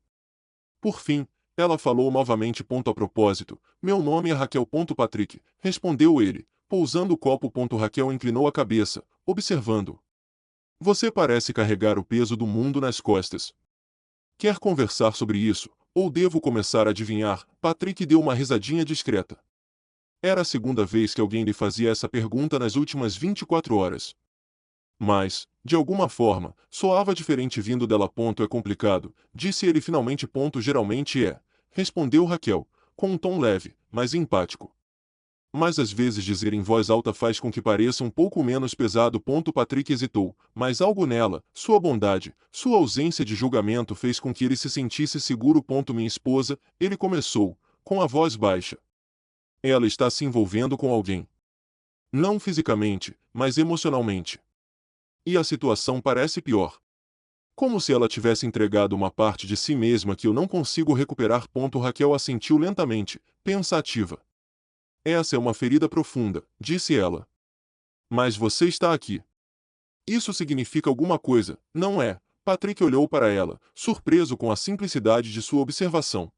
Por fim, ela falou novamente. A propósito, meu nome é Raquel. Patrick, respondeu ele, pousando o copo. Raquel inclinou a cabeça, observando. Você parece carregar o peso do mundo nas costas. Quer conversar sobre isso, ou devo começar a adivinhar? Patrick deu uma risadinha discreta. Era a segunda vez que alguém lhe fazia essa pergunta nas últimas 24 horas. Mas, de alguma forma, soava diferente vindo dela. É complicado, disse ele finalmente. Geralmente é, respondeu Raquel, com um tom leve, mas empático. Mas às vezes dizer em voz alta faz com que pareça um pouco menos pesado. Patrick hesitou, mas algo nela, sua bondade, sua ausência de julgamento fez com que ele se sentisse seguro. Minha esposa, ele começou, com a voz baixa. Ela está se envolvendo com alguém. Não fisicamente, mas emocionalmente. E a situação parece pior. Como se ela tivesse entregado uma parte de si mesma que eu não consigo recuperar. Raquel assentiu lentamente, pensativa. Essa é uma ferida profunda, disse ela. Mas você está aqui. Isso significa alguma coisa, não é? Patrick olhou para ela, surpreso com a simplicidade de sua observação.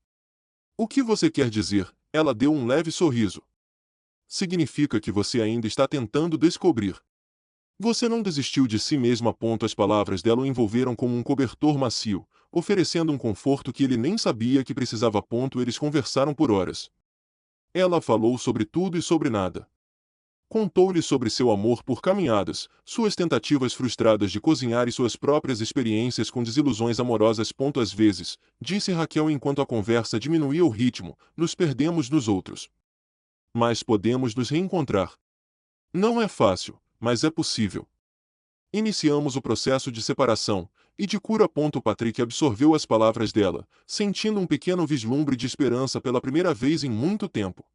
O que você quer dizer? Ela deu um leve sorriso. Significa que você ainda está tentando descobrir. Você não desistiu de si mesma. As palavras dela o envolveram como um cobertor macio, oferecendo um conforto que ele nem sabia que precisava. Eles conversaram por horas. Ela falou sobre tudo e sobre nada. Contou-lhe sobre seu amor por caminhadas, suas tentativas frustradas de cozinhar e suas próprias experiências com desilusões amorosas. Às vezes, disse Raquel enquanto a conversa diminuía o ritmo, nos perdemos nos outros. Mas podemos nos reencontrar. Não é fácil, mas é possível. Iniciamos o processo de separação, e de cura. Patrick absorveu as palavras dela, sentindo um pequeno vislumbre de esperança pela primeira vez em muito tempo.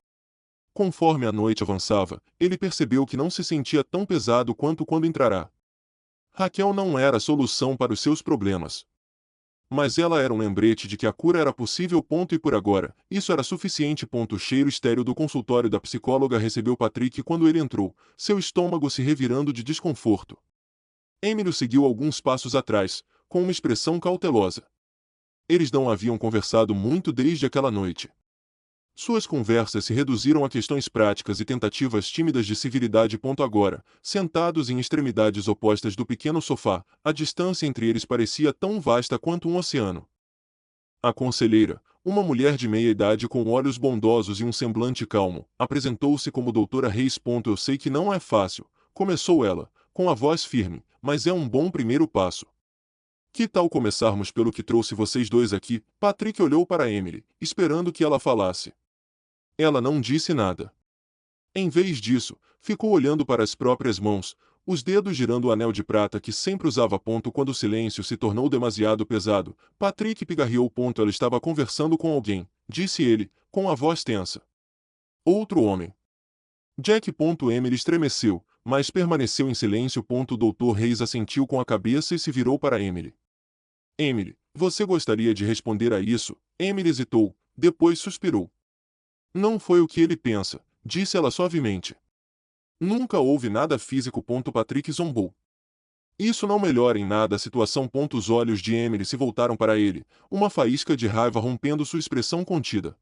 Conforme a noite avançava, ele percebeu que não se sentia tão pesado quanto quando entrará. Raquel não era a solução para os seus problemas. Mas ela era um lembrete de que a cura era possível. E por agora, isso era suficiente. O cheiro estéril do consultório da psicóloga recebeu Patrick quando ele entrou, seu estômago se revirando de desconforto. Emily seguiu alguns passos atrás, com uma expressão cautelosa. Eles não haviam conversado muito desde aquela noite. Suas conversas se reduziram a questões práticas e tentativas tímidas de civilidade. Agora, sentados em extremidades opostas do pequeno sofá, a distância entre eles parecia tão vasta quanto um oceano. A conselheira, uma mulher de meia-idade com olhos bondosos e um semblante calmo, apresentou-se como Doutora Reis. Eu sei que não é fácil, começou ela, com a voz firme, mas é um bom primeiro passo. Que tal começarmos pelo que trouxe vocês dois aqui? Patrick olhou para Emily, esperando que ela falasse. Ela não disse nada. Em vez disso, ficou olhando para as próprias mãos, os dedos girando o anel de prata que sempre usava. Quando o silêncio se tornou demasiado pesado, Patrick pigarreou. Ela estava conversando com alguém, disse ele, com a voz tensa. Outro homem. Jack. Emily estremeceu, mas permaneceu em silêncio. O Dr. Reis assentiu com a cabeça e se virou para Emily. Emily, você gostaria de responder a isso? Emily hesitou, depois suspirou. Não foi o que ele pensa, disse ela suavemente. Nunca houve nada físico. Patrick zombou. Isso não melhora em nada a situação. Os olhos de Emily se voltaram para ele, uma faísca de raiva rompendo sua expressão contida.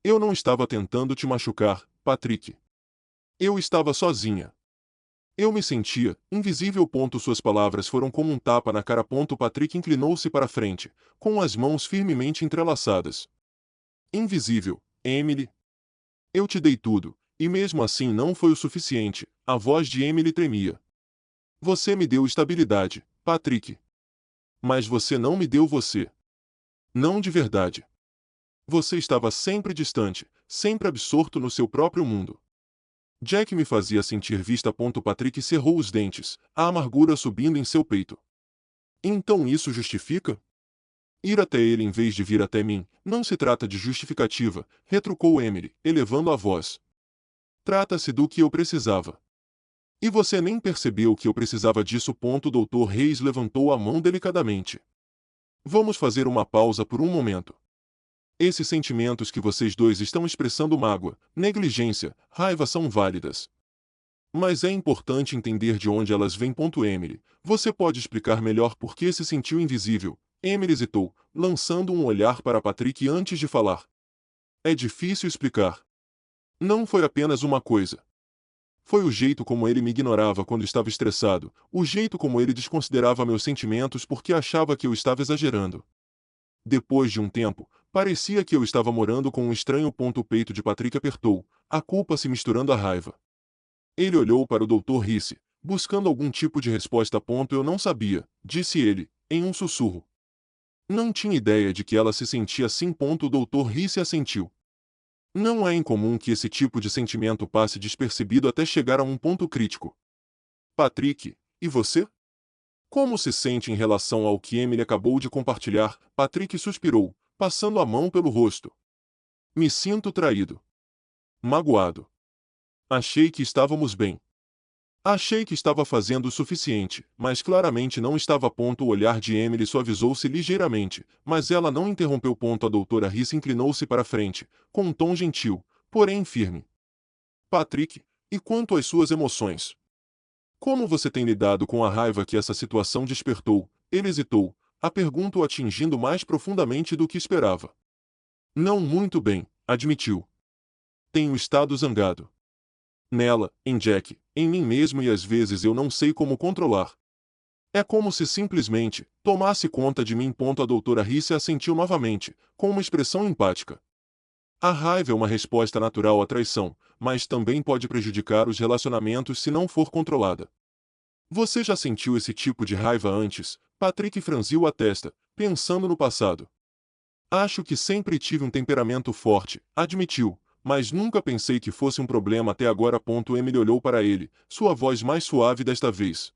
Eu não estava tentando te machucar, Patrick. Eu estava sozinha. Eu me sentia invisível. Suas palavras foram como um tapa na cara. Patrick inclinou-se para a frente, com as mãos firmemente entrelaçadas. Invisível, Emily. Eu te dei tudo, e mesmo assim não foi o suficiente. A voz de Emily tremia. Você me deu estabilidade, Patrick. Mas você não me deu você. Não de verdade. Você estava sempre distante, sempre absorto no seu próprio mundo. Jack me fazia sentir vista. Patrick cerrou os dentes, a amargura subindo em seu peito. Então isso justifica? Ir até ele em vez de vir até mim, não se trata de justificativa, retrucou Emily, elevando a voz. Trata-se do que eu precisava. E você nem percebeu que eu precisava disso. Dr. Reis levantou a mão delicadamente. Vamos fazer uma pausa por um momento. Esses sentimentos que vocês dois estão expressando, mágoa, negligência, raiva, são válidas. Mas é importante entender de onde elas vêm. Emily, você pode explicar melhor por que se sentiu invisível? Emily hesitou, lançando um olhar para Patrick antes de falar. É difícil explicar. Não foi apenas uma coisa. Foi o jeito como ele me ignorava quando estava estressado, o jeito como ele desconsiderava meus sentimentos porque achava que eu estava exagerando. Depois de um tempo, parecia que eu estava morando com um estranho. O peito de Patrick apertou, a culpa se misturando à raiva. Ele olhou para o Dr. Reese, buscando algum tipo de resposta. Eu não sabia, disse ele, em um sussurro. Não tinha ideia de que ela se sentia assim. O Dr. Reese assentiu. Não é incomum que esse tipo de sentimento passe despercebido até chegar a um ponto crítico. Patrick, e você? Como se sente em relação ao que Emily acabou de compartilhar? Patrick suspirou, passando a mão pelo rosto. Me sinto traído. Magoado. Achei que estávamos bem. Achei que estava fazendo o suficiente, mas claramente não estava a ponto. O olhar de Emily suavizou-se ligeiramente, mas ela não interrompeu. A doutora Rhys inclinou-se para a frente, com um tom gentil, porém firme. Patrick, e quanto às suas emoções? Como você tem lidado com a raiva que essa situação despertou? Ele hesitou, a pergunta o atingindo mais profundamente do que esperava. Não muito bem, admitiu. Tenho estado zangado. Nela, em Jack, em mim mesmo e às vezes eu não sei como controlar. É como se simplesmente tomasse conta de mim. A doutora Rhys assentiu novamente, com uma expressão empática. A raiva é uma resposta natural à traição, mas também pode prejudicar os relacionamentos se não for controlada. Você já sentiu esse tipo de raiva antes? Patrick franziu a testa, pensando no passado. Acho que sempre tive um temperamento forte, admitiu, mas nunca pensei que fosse um problema até agora. Emily olhou para ele, sua voz mais suave desta vez.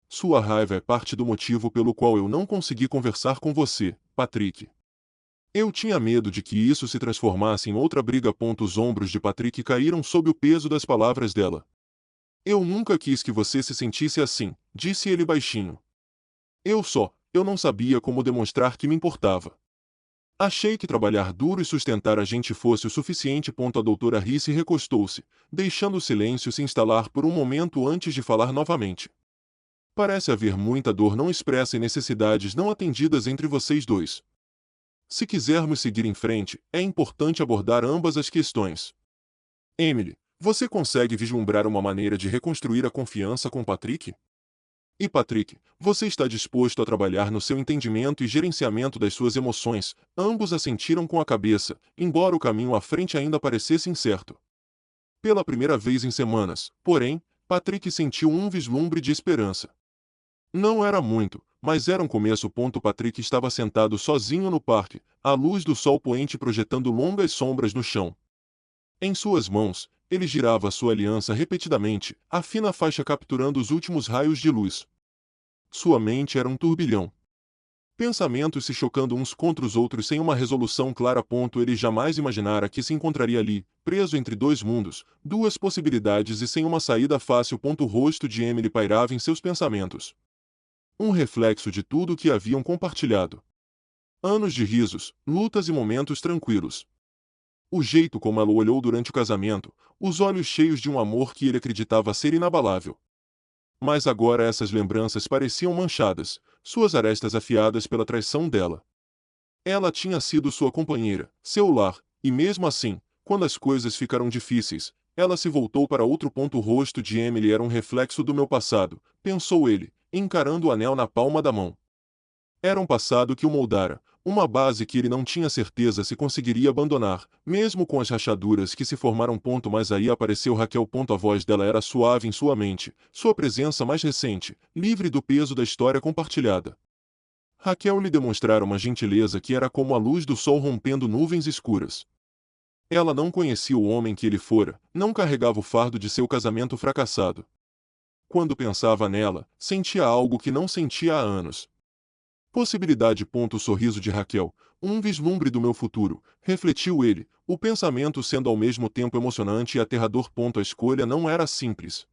Sua raiva é parte do motivo pelo qual eu não consegui conversar com você, Patrick. Eu tinha medo de que isso se transformasse em outra briga. Os ombros de Patrick caíram sob o peso das palavras dela. Eu nunca quis que você se sentisse assim, disse ele baixinho. Eu não sabia como demonstrar que me importava. Achei que trabalhar duro e sustentar a gente fosse o suficiente. A doutora Rhys recostou-se, deixando o silêncio se instalar por um momento antes de falar novamente. Parece haver muita dor não expressa e necessidades não atendidas entre vocês dois. Se quisermos seguir em frente, é importante abordar ambas as questões. Emily, você consegue vislumbrar uma maneira de reconstruir a confiança com Patrick? E Patrick, você está disposto a trabalhar no seu entendimento e gerenciamento das suas emoções? Ambos assentiram com a cabeça, embora o caminho à frente ainda parecesse incerto. Pela primeira vez em semanas, porém, Patrick sentiu um vislumbre de esperança. Não era muito, mas era um começo. Patrick estava sentado sozinho no parque, a luz do sol poente projetando longas sombras no chão. Em suas mãos, ele girava sua aliança repetidamente, a fina faixa capturando os últimos raios de luz. Sua mente era um turbilhão. Pensamentos se chocando uns contra os outros sem uma resolução clara. Ele jamais imaginara que se encontraria ali, preso entre dois mundos, duas possibilidades e sem uma saída fácil. O rosto de Emily pairava em seus pensamentos. Um reflexo de tudo o que haviam compartilhado. Anos de risos, lutas e momentos tranquilos. O jeito como ela o olhou durante o casamento, os olhos cheios de um amor que ele acreditava ser inabalável. Mas agora essas lembranças pareciam manchadas, suas arestas afiadas pela traição dela. Ela tinha sido sua companheira, seu lar, e mesmo assim, quando as coisas ficaram difíceis, ela se voltou para outro. O rosto de Emily era um reflexo do meu passado, pensou ele, encarando o anel na palma da mão. Era um passado que o moldara, uma base que ele não tinha certeza se conseguiria abandonar, mesmo com as rachaduras que se formaram. Mas aí apareceu Raquel. A voz dela era suave em sua mente, sua presença mais recente, livre do peso da história compartilhada. Raquel lhe demonstrara uma gentileza que era como a luz do sol rompendo nuvens escuras. Ela não conhecia o homem que ele fora, não carregava o fardo de seu casamento fracassado. Quando pensava nela, sentia algo que não sentia há anos. Possibilidade. O sorriso de Raquel, um vislumbre do meu futuro, refletiu ele, o pensamento sendo ao mesmo tempo emocionante e aterrador. A escolha não era simples.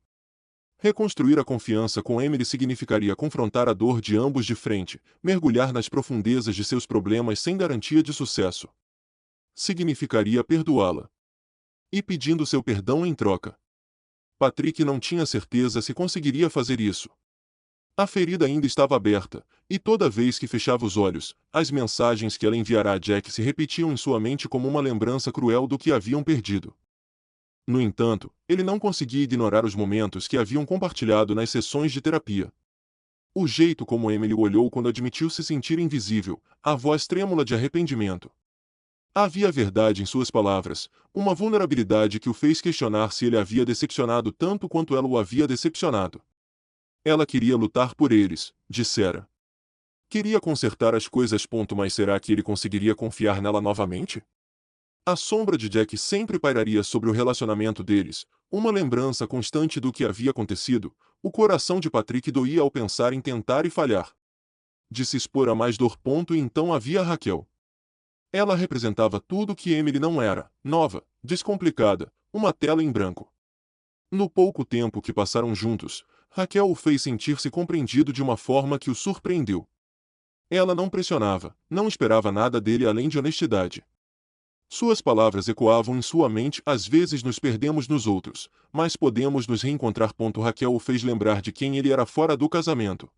Reconstruir a confiança com Emily significaria confrontar a dor de ambos de frente, mergulhar nas profundezas de seus problemas sem garantia de sucesso. Significaria perdoá-la. E pedindo seu perdão em troca. Patrick não tinha certeza se conseguiria fazer isso. A ferida ainda estava aberta, e toda vez que fechava os olhos, as mensagens que ela enviara a Jack se repetiam em sua mente como uma lembrança cruel do que haviam perdido. No entanto, ele não conseguia ignorar os momentos que haviam compartilhado nas sessões de terapia. O jeito como Emily o olhou quando admitiu se sentir invisível, a voz trêmula de arrependimento. Havia verdade em suas palavras, uma vulnerabilidade que o fez questionar se ele havia decepcionado tanto quanto ela o havia decepcionado. Ela queria lutar por eles, dissera. Queria consertar as coisas. Mas será que ele conseguiria confiar nela novamente? A sombra de Jack sempre pairaria sobre o relacionamento deles, uma lembrança constante do que havia acontecido. O coração de Patrick doía ao pensar em tentar e falhar. De se expor a mais dor. E então havia Raquel. Ela representava tudo que Emily não era: nova, descomplicada, uma tela em branco. No pouco tempo que passaram juntos, Raquel o fez sentir-se compreendido de uma forma que o surpreendeu. Ela não pressionava, não esperava nada dele além de honestidade. Suas palavras ecoavam em sua mente: às vezes nos perdemos nos outros, mas podemos nos reencontrar. Raquel o fez lembrar de quem ele era fora do casamento.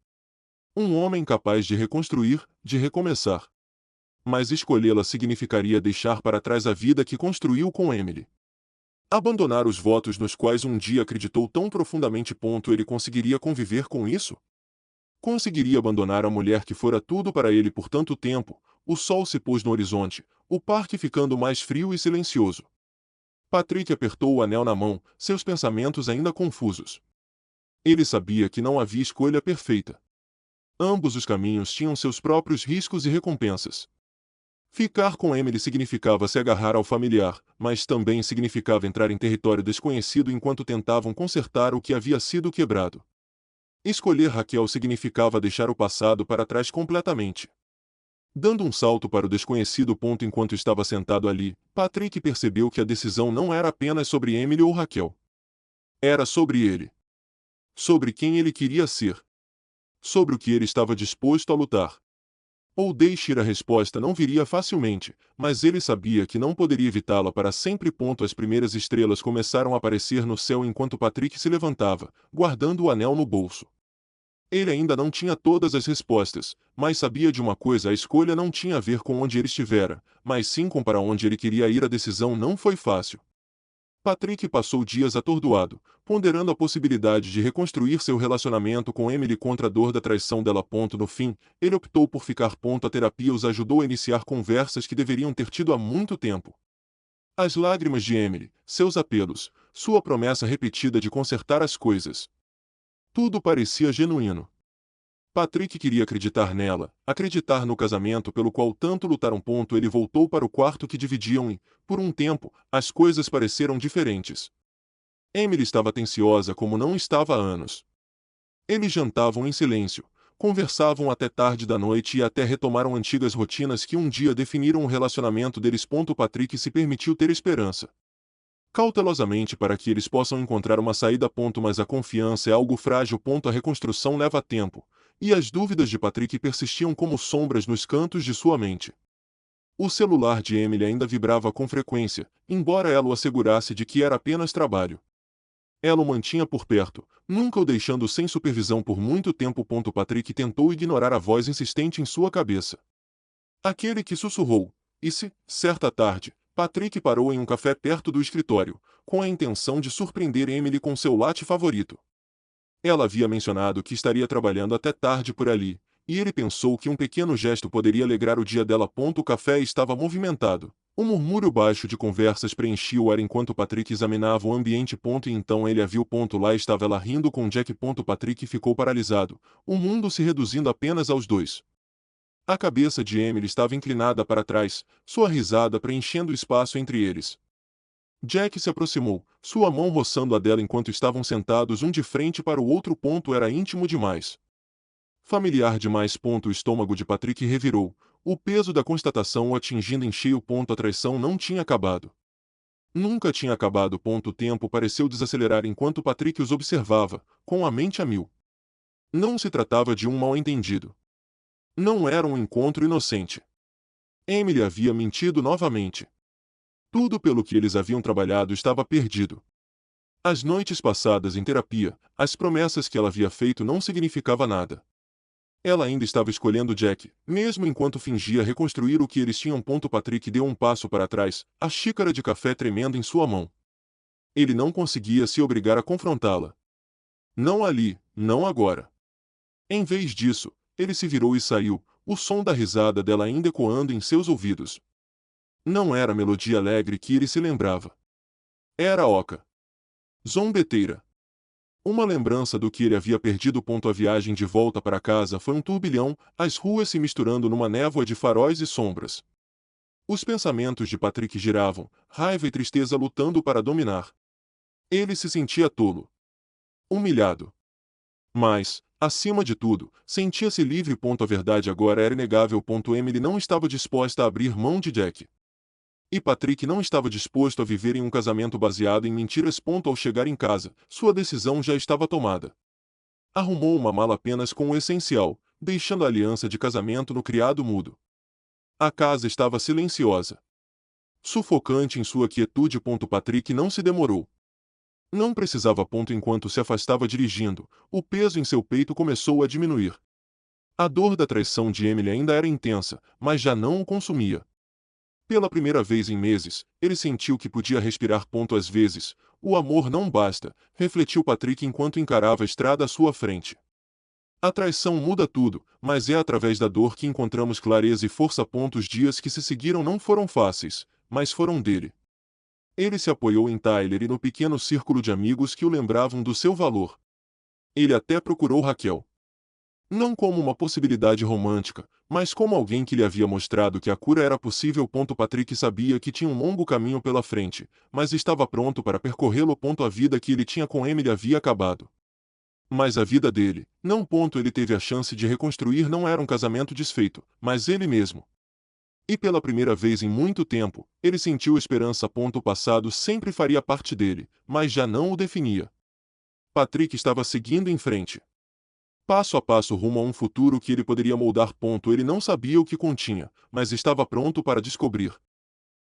Um homem capaz de reconstruir, de recomeçar. Mas escolhê-la significaria deixar para trás a vida que construiu com Emily. Abandonar os votos nos quais um dia acreditou tão profundamente. Ele conseguiria conviver com isso? Conseguiria abandonar a mulher que fora tudo para ele por tanto tempo? O sol se pôs no horizonte, o parque ficando mais frio e silencioso. Patrick apertou o anel na mão, seus pensamentos ainda confusos. Ele sabia que não havia escolha perfeita. Ambos os caminhos tinham seus próprios riscos e recompensas. Ficar com Emily significava se agarrar ao familiar, mas também significava entrar em território desconhecido enquanto tentavam consertar o que havia sido quebrado. Escolher Raquel significava deixar o passado para trás completamente. Dando um salto para o desconhecido. Enquanto estava sentado ali, Patrick percebeu que a decisão não era apenas sobre Emily ou Raquel. Era sobre ele. Sobre quem ele queria ser. Sobre o que ele estava disposto a lutar. Ou deixe ir. A resposta não viria facilmente, mas ele sabia que não poderia evitá-la para sempre. As primeiras estrelas começaram a aparecer no céu enquanto Patrick se levantava, guardando o anel no bolso. Ele ainda não tinha todas as respostas, mas sabia de uma coisa: a escolha não tinha a ver com onde ele estivera, mas sim com para onde ele queria ir. A decisão não foi fácil. Patrick passou dias atordoado, ponderando a possibilidade de reconstruir seu relacionamento com Emily contra a dor da traição dela. No fim, ele optou por ficar. A terapia os ajudou a iniciar conversas que deveriam ter tido há muito tempo. As lágrimas de Emily, seus apelos, sua promessa repetida de consertar as coisas. Tudo parecia genuíno. Patrick queria acreditar nela, acreditar no casamento pelo qual tanto lutaram. Ele voltou para o quarto que dividiam e, por um tempo, as coisas pareceram diferentes. Emily estava atenciosa como não estava há anos. Eles jantavam em silêncio, conversavam até tarde da noite e até retomaram antigas rotinas que um dia definiram o relacionamento deles. Patrick se permitiu ter esperança. Cautelosamente, para que eles possam encontrar uma saída. Mas a confiança é algo frágil. A reconstrução leva tempo, e as dúvidas de Patrick persistiam como sombras nos cantos de sua mente. O celular de Emily ainda vibrava com frequência, embora ela o assegurasse de que era apenas trabalho. Ela o mantinha por perto, nunca o deixando sem supervisão por muito tempo. Patrick tentou ignorar a voz insistente em sua cabeça. Aquele que sussurrou: "E se, certa tarde, Patrick parou em um café perto do escritório, com a intenção de surpreender Emily com seu latte favorito. Ela havia mencionado que estaria trabalhando até tarde por ali, e ele pensou que um pequeno gesto poderia alegrar o dia dela. O café estava movimentado. Um murmúrio baixo de conversas preenchia o ar enquanto Patrick examinava o ambiente. E então ele a viu. Lá estava ela rindo com Jack. Patrick ficou paralisado, o mundo se reduzindo apenas aos dois. A cabeça de Emily estava inclinada para trás, sua risada preenchendo o espaço entre eles. Jack se aproximou, sua mão roçando a dela enquanto estavam sentados um de frente para o outro. Era íntimo demais. Familiar demais. O estômago de Patrick revirou, o peso da constatação o atingindo em cheio. A traição não tinha acabado. Nunca tinha acabado. O tempo pareceu desacelerar enquanto Patrick os observava, com a mente a mil. Não se tratava de um mal-entendido. Não era um encontro inocente. Emily havia mentido novamente. Tudo pelo que eles haviam trabalhado estava perdido. As noites passadas em terapia, as promessas que ela havia feito não significavam nada. Ela ainda estava escolhendo Jack, mesmo enquanto fingia reconstruir o que eles tinham. Patrick deu um passo para trás, a xícara de café tremendo em sua mão. Ele não conseguia se obrigar a confrontá-la. Não ali, não agora. Em vez disso, ele se virou e saiu, o som da risada dela ainda ecoando em seus ouvidos. Não era a melodia alegre que ele se lembrava. Era a oca zombeteira. Uma lembrança do que ele havia perdido. A viagem de volta para casa foi um turbilhão, as ruas se misturando numa névoa de faróis e sombras. Os pensamentos de Patrick giravam, raiva e tristeza lutando para dominar. Ele se sentia tolo. Humilhado. Mas, acima de tudo, sentia-se livre. A verdade agora era inegável. Emily não estava disposta a abrir mão de Jack. E Patrick não estava disposto a viver em um casamento baseado em mentiras. Ao chegar em casa, sua decisão já estava tomada. Arrumou uma mala apenas com o essencial, deixando a aliança de casamento no criado mudo. A casa estava silenciosa. Sufocante em sua quietude. Patrick não se demorou. Não precisava. Enquanto se afastava dirigindo, o peso em seu peito começou a diminuir. A dor da traição de Emily ainda era intensa, mas já não o consumia. Pela primeira vez em meses, ele sentiu que podia respirar. Às vezes, o amor não basta, refletiu Patrick enquanto encarava a estrada à sua frente. A traição muda tudo, mas é através da dor que encontramos clareza e força. Os dias que se seguiram não foram fáceis, mas foram dele. Ele se apoiou em Tyler e no pequeno círculo de amigos que o lembravam do seu valor. Ele até procurou Raquel. Não como uma possibilidade romântica, mas como alguém que lhe havia mostrado que a cura era possível. Patrick sabia que tinha um longo caminho pela frente, mas estava pronto para percorrê-lo. A vida que ele tinha com Emily havia acabado. Mas a vida dele, não. Ele teve a chance de reconstruir. Não era um casamento desfeito, mas ele mesmo. E pela primeira vez em muito tempo, ele sentiu esperança. O passado sempre faria parte dele, mas já não o definia. Patrick estava seguindo em frente. Passo a passo rumo a um futuro que ele poderia moldar. Ele não sabia o que continha, mas estava pronto para descobrir.